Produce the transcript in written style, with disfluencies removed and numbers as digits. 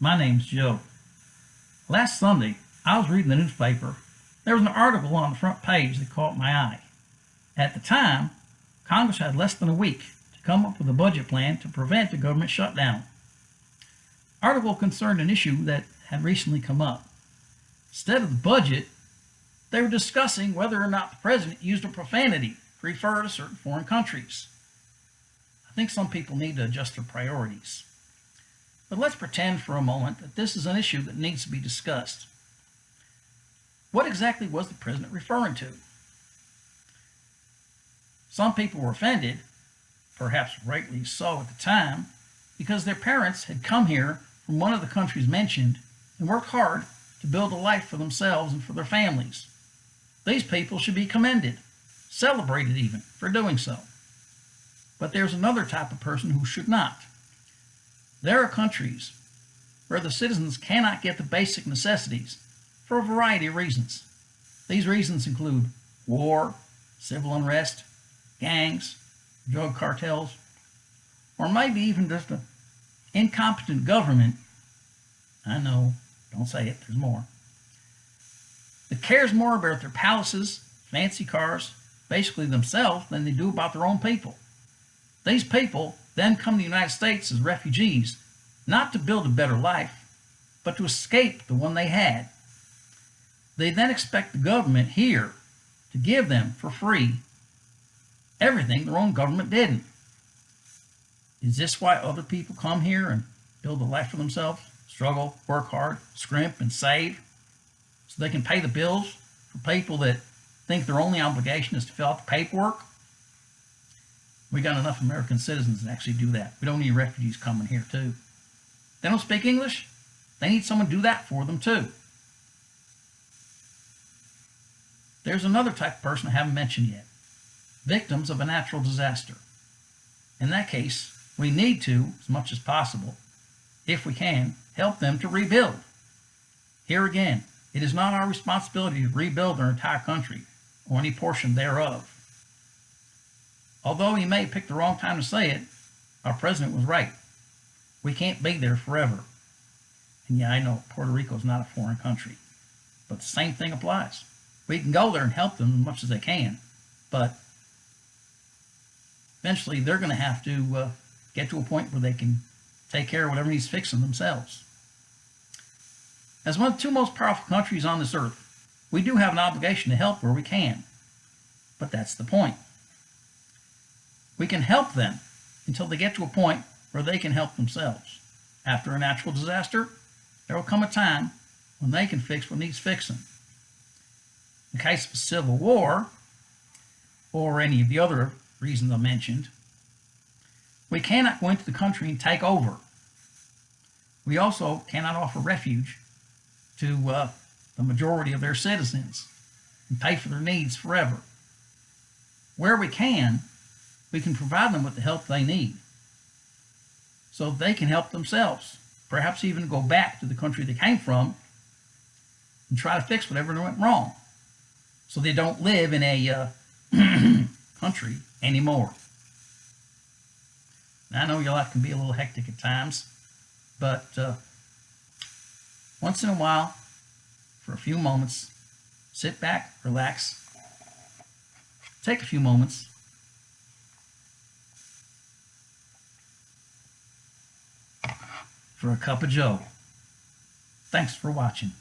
My name's Joe. Last Sunday, I was reading the newspaper. There was an article on the front page that caught my eye. At the time, Congress had less than a week to come up with a budget plan to prevent a government shutdown. The article concerned an issue that had recently come up. Instead of the budget, they were discussing whether or not the president used a profanity to refer to certain foreign countries. I think some people need to adjust their priorities. But let's pretend for a moment that this is an issue that needs to be discussed. What exactly was the president referring to? Some people were offended, perhaps rightly so at the time, because their parents had come here from one of the countries mentioned and worked hard to build a life for themselves and for their families. These people should be commended, celebrated even, for doing so. But there's another type of person who should not. There are countries where the citizens cannot get the basic necessities for a variety of reasons. These reasons include war, civil unrest, gangs, drug cartels, or maybe even just an incompetent government. I know, don't say it, there's more. That cares more about their palaces, fancy cars, basically themselves, than they do about their own people. These people then come to the United States as refugees, not to build a better life, but to escape the one they had. They then expect the government here to give them for free everything their own government didn't. Is this why other people come here and build a life for themselves, struggle, work hard, scrimp, and save, so they can pay the bills for people that think their only obligation is to fill out the paperwork? We got enough American citizens that actually do that. We don't need refugees coming here too. They don't speak English. They need someone to do that for them too. There's another type of person I haven't mentioned yet. Victims of a natural disaster. In that case, we need to, as much as possible, if we can, help them to rebuild. Here again, it is not our responsibility to rebuild their entire country or any portion thereof. Although he may pick the wrong time to say it, our president was right. We can't be there forever. And yeah, I know Puerto Rico is not a foreign country, but the same thing applies. We can go there and help them as much as they can, but eventually they're going to have to get to a point where they can take care of whatever needs fixing themselves. As one of the two most powerful countries on this earth, we do have an obligation to help where we can, but that's the point. We can help them until they get to a point where they can help themselves. After a natural disaster, there will come a time when they can fix what needs fixing. In the case of a civil war, or any of the other reasons I mentioned, we cannot go into the country and take over. We also cannot offer refuge to the majority of their citizens and pay for their needs forever. Where we can provide them with the help they need so they can help themselves, perhaps even go back to the country they came from and try to fix whatever went wrong so they don't live in a country anymore. Now, I know your life can be a little hectic at times, but once in a while, for a few moments, sit back, relax, take a few moments, for a Cuppa Joe. Thanks for watching.